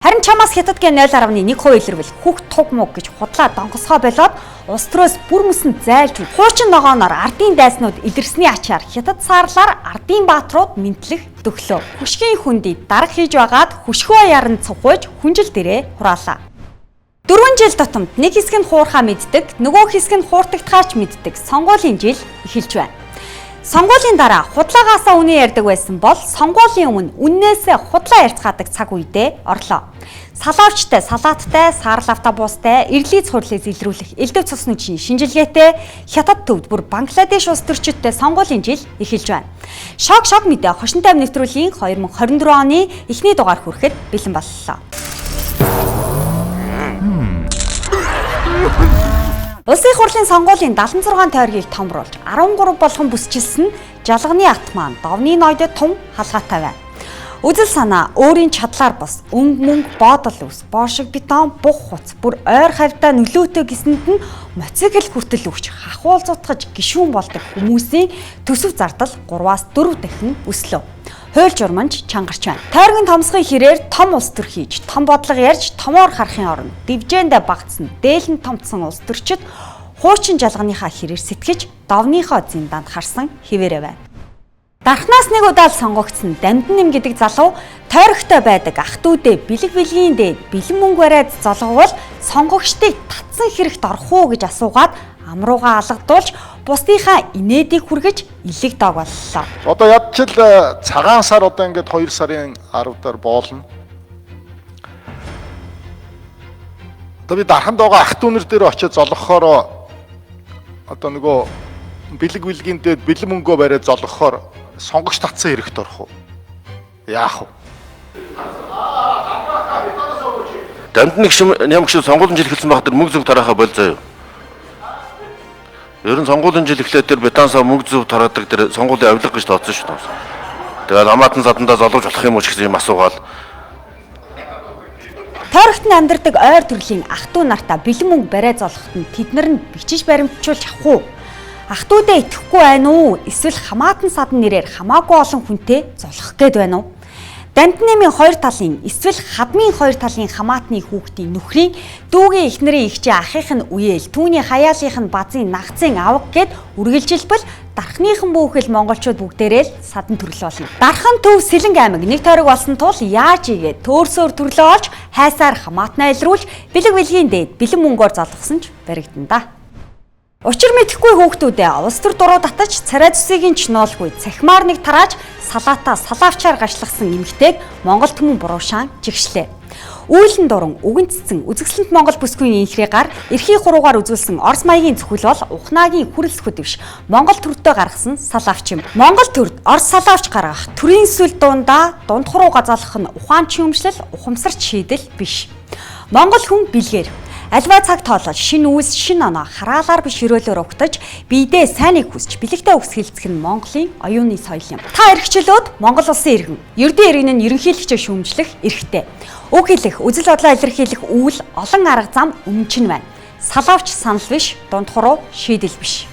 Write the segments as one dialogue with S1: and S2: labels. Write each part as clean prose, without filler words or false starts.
S1: Харин чамаас хятадгийн 0.1% илэрвэл хүүхд туг мөг гэж худлаа донгосгоо болоод улс төрөөс бүр мөсөн зайлж хуучин ногооноор ардын дайснууд илэрсний ачаар хятад саарлаар ардын баатрууд мэдлэх төглөө. Хөшгийн хүндий дарга хийж байгаад хөшгөө яран цухууж хүнжил дээрээ хураалаа. 4 жил тутамд нэг хэсэг нь хуурхаа мэддэг, нөгөө хэсэг нь хууртагдхаач мэддэг сонгуулийн жил эхэлж байна. Сонгуулийн дараа худлагаасаа үнэ ярьдаг байсан бол сонгуулийн өмнө үннээсээ худлаа ярьцгаадаг цаг үедээ орлоо. Салаавчтай, салааттай, саарал автобустай, эрлиц хурлыг илрүүлэх элдв цус нүчийн шинжилгээтэй хятад төвд бүр Бангладеш улс төрчидтэй сонгуулийн жил эхэлж байна. Шок мэдээ хошинтай нэвтрүүлгийн 2024 оны эхний дугаар хүрэхэд бэлэн боллоо. Улсын хурлын сонгуулийн 76 тойргийг томруулж 13 болгон бүсчилсэн жалганы ат маань довны ноёдод том халгаатай байна. Үзэл санаа, өөрийн чадлаар бос, өнгө мөнгө, боодол ус, боошиг бетон, бух хуц, бүр ойр хавьдаа нөлөөтэй гэсэнд нь мотоцикл хүртэл өгч хахуул зутгаж гишүүн болдог хүмүүсийн төсөв зардал 3-4 дахин өслөө. Хууль журманч чангарч байна. Тойргийн томсгын хэрээр том улс төр хийж, том бодлого ярьж, томоор харахын оронд дивжэндэ багтсан, дээлэн томцсон улс төрчид хуучин жалганыхаа хэрээр сэтгэж, довныхоо зиндаанд харсан хിവэрэ байна. Дархнаас нэг удаа сонгогдсон Дамдин нэм гэдэг залуу тойрогтой байдаг ах дүүдээ бэлэг бэлгийн дээд бэлэн мөнгө бариад золгоовол сонгогчдыг татсан хэрэгт орох уу гэж асуугаад амруугаа алгадуулж бусдынхаа инээдийг хүргэж илэг дог боллоо.
S2: Одоо ядчил цагаан сар одоо ингээд 2 сарын 10-даар боолно. Одоо би дарханд байгаа ах дүүнэр дээр очиж золгохоор одоо нөгөө бэлэг бэлгийн дээд бэлэн мөнгөө бариад золгохоор сонгогч татсан хэрэгт орох уу? Яах вэ?
S3: Дамдин нэг шиг сонгуулийн жил эхэлсэн байхад мөнгө зөв тараахаа болзоо юу? Ер нь сонгуулийн жил эхлээд тэр бетансаа мөнгө зөв тараадаг тэр сонгуулийн авилга гэж тооцсон шүү дээ. Тэгээд хамаатан садандаа золгож болох юм уу ч гэсэн юм асуугаал.
S1: Тойрогт нь амьдардаг ойр төрлийн ах トゥ нартаа бэлэн мөнгө бариад золгоход нь тэд нар нь бичиж баримтжуулж авах уу? Ах トゥ дэ итгэхгүй байна уу? Эсвэл хамаатан садан нэрээр хамаагүй олон хүнтэй золгох гээд байна уу? Дамднэмийн хоёр талын эсвэл хадмын хоёр талын хамаатны хүүхдийн нөхрийн дүүгийн эхнэрийн ихчийн ахих нь үеэл түүний хаяалынх нь базын нагцын авга гэд үргэлжилбэл дархныхан бүхэл монголчууд бүгдээрээ л садан төрөл болно. Дархан төв Сэлэнг аймаг нэг тойрог болсон тул яаж игээд төөрсөөр төрлөө олж хайсаар хамаатнаа илрүүлж бэлэг бэлгийн дээд бэлэн мөнгөөр залгасан ч баригдан да. Учир мэдэхгүй хүүхдүүдээ улс төр дуруу татаж царай зүсгийн чиноолгүй цахимаар нэг тарааж салаатаа салаавчаар гашлагсан эмэгтэйг Монгол түмэн буруушаан жигшлээ. Үйлэн дуран үгэн цэцэн үзэсгэлэнт Монгол бүсгүй инхрээ гар эрхий хуруугаар үзүүлсэн Орос маягийн зөвхөл бол Ухнаагийн хүрэлцэхүүд дэвш Монгол төртөө гаргасан салаавч юм. Монгол төрд Орос салаавч гаргах төрийн сүл дундаа дунд хуруу газаалах нь ухаанчин өмчлөл ухамсарч шийдэл биш. Монгол хүн бэлгээр альва цаг тоолол шинэ үйлс шинэ оноо хараалаар биш өрөөлөөр угтаж биедээ сайныг хүсч бэлэгтэй өсгөлцөх нь Монголын оюуны соёл юм. Та эрхчлөөд Монгол улсын иргэн, ердийн иргэн нь ерөнхийлөгчөө шүүмжлэх эрхтэй. Үг хэлэх, үзэл бодлоо илэрхийлэх үйл олон арга зам өмнө нь байна. Салаавч санал биш, дунд хуруу шийдэл биш.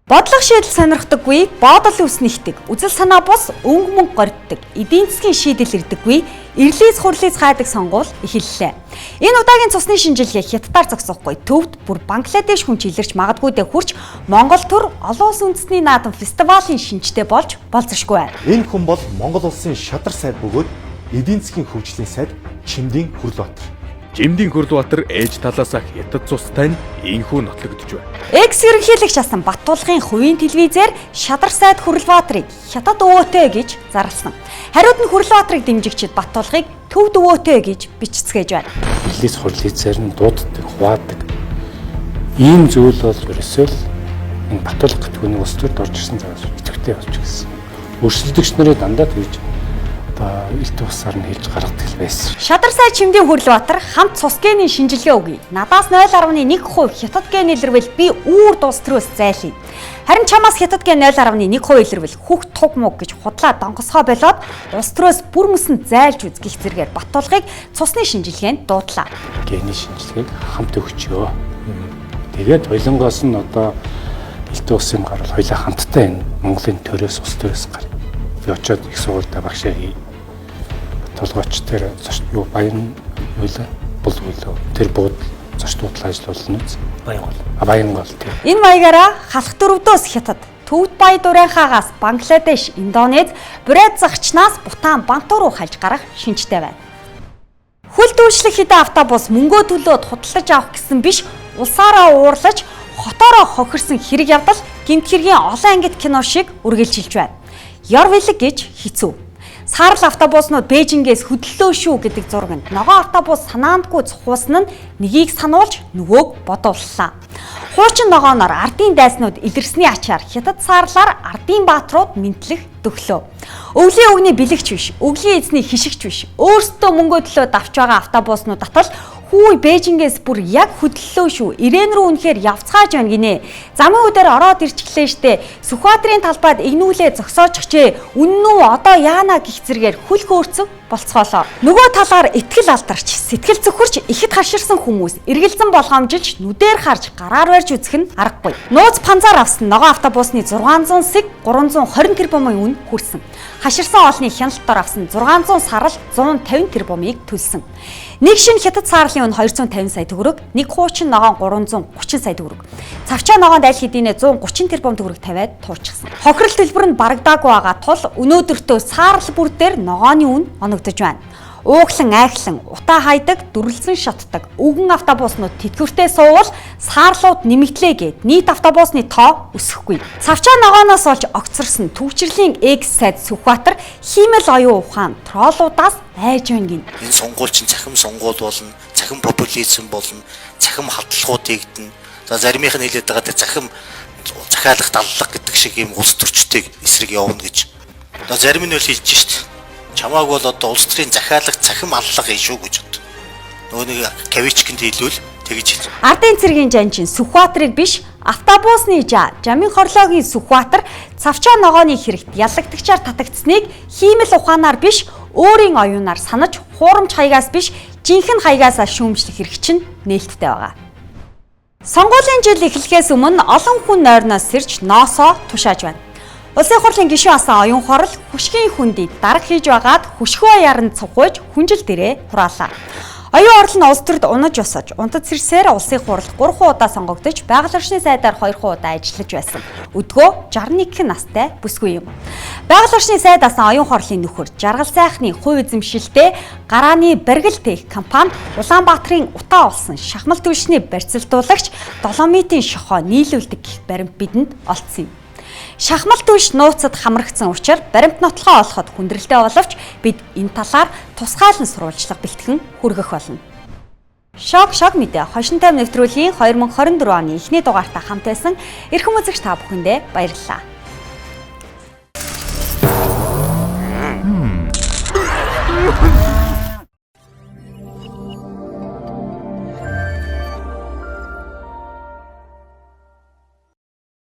S1: Бодлого шийдэл сонирхдаггүй, боодол ус нэгдэг, үзэл санаа бус өнгө мөнгө горддог, эдийн засгийн шийдэл ирдэггүй, эрлиц хурлиц хайдаг сонгуул эхэллээ. Энэ удаагийн цусны шинжилгээ хятадаар зогсохгүй төвд бүр Бангладеш хүн чилэрч магадгүйдээ хурч Монгол төр олон улс үндэсний наадам фестивалийн шинжтэй болж болцсошгүй байна.
S4: Энэ хүн бол Монгол улсын шадар сайд бөгөөд эдийн засгийн хөгжлийн сайд Чимдийн Хүрлбаатар.
S5: Чимдийн Хүрлбаатар ээж талаасаа хятад цустай нь инхүү нотлогдож байна.
S1: Экс ерөнхийлөгч асан Баттуулгын хувийн телевизээр шадар сайд Хүрлбаатарыг хятад өвөөтэй гэж зарласан. Хариуд нь Хүрлбаатарыг дэмжигчид Баттуулгыг төвд өвөөтэй гэж бичцгээж байна.
S6: Эрлиц хурлицээр нь дууддаг, хуваадаг. Ийм зүйл бол ерөөсөө л энэ Баттуулга гэдэг нь улс төрд орж ирсэн цагаас идэвхтэй болж гисэн. Өрсөлдөгч нарын дандаа тэгж илт усаар нь хэлж гаргадаг байсан.
S1: Шадар сайд Чимдийн Хүрлбаатар хамт цус гений шинжилгээ өгье. Надаас 0.1% хятад ген илэрвэл би үүр дуус төрөөс зайлъя. Харин чамаас хятад ген 0.1% илэрвэл хүүхд туг мөг гэж худлаа донгосгоо болоод улс төрөөс бүр мөсөн зайлж үзгих зэргээр Баттуулгыг цусны шинжилгээнд дуудлаа.
S6: Гений шинжилгээг хамт өгчөө. Тэгээд хоёлонгоос нь одоо илт усын гарвал хоёлаа хамтдаа энэ Монголын төрөөс улс төрөөс гар. Би очиод их сургуультай багшаа толгойч тэр юу баян үйлээ бол үйлөө тэр буудал зочдуудтай ажиллуулна үз. Баянгол тийм.
S1: Энэ маягаараа халах дөрөвдөөс Хятад, Төвд Бая дурынхаагаас Бангладеш, Индонез, Бурайд загчнаас Бутан, Бантуу руу хальж гарах шинжтэй байна. Хөл дүүшлэх хэдэн автобус мөнгөө төлөөд худалдаж авах гэсэн биш, улсаараа уурлаж, хотоороо хохирсон хэрэг явдал гэмт хэргийн олон ангид кино шиг үргэлжилж байна. Ёр вилэг гэж хэцүү. Саарл автобуснууд Бээжингээс хөдлөлөө шүү гэдэг зурагт ногоон автобус санаандгүй цухуулсан нь нэгийг сануулж нөгөөг бодууллаа. Хуучин ногооноор ардын дайснууд илэрсний ачаар Хятад саарлаар ардын баатрууд мэнтлэх төглөө. Өвлийн өгний бэлэгч биш, өвлийн эзний хишигч биш. Өөрсдөө мөнгөө төлөө давч байгаа автобуснууд татал хүү Бээжингээс бүр яг хөдлөлөө шүү. Ирээн рүү үнэхээр явцгааж байна гинэ. Замын үдээр ороод ирчихлээ штэ. Сүхбаатарын талбайд игнүүлээ зогсоожчихжээ. Үнэн үү одоо яана гих зэргээр хөл хөөрцөв болцгоолоо. Нөгөө талаар итгэл алдарч, сэтгэл зөвхөрч ихэд хаширсан хүмүүс эргэлзэн болгоомжилж нүдээр харж гараар барьж үзэх нь аргагүй. Нууц панзаар авсан ногоон автобусны 600 сэг 320 тэрбумын үн хүрсэн. Хаширсан олны хяналтаар авсан 600 сарал 150 тэрбумыг төлсөн. Нэг шин Хятад саарлын үн 250 сая төгрөг, нэг хуучин ногоон 330 сая төгрөг. Цавчаа ногоон дайл хэдийнэ 130 тэрбум төгрөг тавиад туурчихсан. Хохирол төлбөр нь барагдаагүй байгаа тул өнөөдөртөө саарл бүр дээр ногооны үн оногдож байна. Ууглан айхлан, утаа хайдаг, дүрлэлсэн шатдаг, өвгөн автобуснууд тэтгэвртэй суувал саарлууд нэмэгдлээ гэд нийт автобусны тоо өсөхгүй. Цавчаа ногооноос олж огцорсон төвчрлийн X сайд Сүхбаатар хиймэл оюун ухаан троллуудаас айж байна гин.
S7: Энэ сонгуул чинь цахим сонгуул болно, цахим популизм болно, цахим халдлагууд хийгдэнэ. За заримийнх нь хэлээд байгаа тэр цахим захиалах даллах гэдэг шиг юм улс төрчтэй эсрэг явна гэж. Одоо зарим нь л хэлж шít. Чамааг бол одоо улс төрийн захиалах цахим аллага ий шүү гэж бод. Нөгөө нэг кавичкэнд хэлвэл тэгж хэл.
S1: Ардын цэргийн жанчин Сүхбаатарыг биш автобусны жамын хорлоогийн Сүхбаатар цавчаа ногооны хэрэгт ялагдагчаар татагдсныг хиймэл ухаанаар биш өөрийн оюунаар санаж хуурамч хаягаас биш жинхэнэ хаягаасаа шүүмжлэх хэрэг чинь нээлттэй байгаа. Сонгуулийн жил эхлэхээс өмнө олон хүн нойрноос сэрж ноосоо тушааж байна. Улсын хурлын гишүүн асан оюун хорол хүшгийн хүндийг дарга хийж байгаад хүшгөө яран цугхойж хүнжил дээрээ хураалаа. Оюун орол нь улс төрд унаж усаж, унтад сэрсээр улсын хурал 3 удаа сонгогдож, байгаль орчны сайдаар 2 удаа ажиллаж байсан. Өдгөө 61 настай бүсгүй юм. Байгаль орчны сайд асан оюун хорлын нөхөр жаргал сайхны хувь эзэмшилтэй гарааны баригл тех компани Улаанбаатарын утаа болсон шахмал түлшний барьцалтуулагч Доломитын шохоо нийлүүлдэг гэх баримт бидэнд олцсон юм. Шахмал түлш нууцад хамрагдсан учраас баримт нотлохоо олоход хүндрэлтэй боловч бид энэ талаар тусгайлан сурвалжлага бэлтгэн хүргэх болно. Шок мэдээ хошин тайм нэвтрүүлгийн 2024 оны эхний дугаартаа хамт байсан эрхэм үзэгч та бүхэндээ баярлалаа.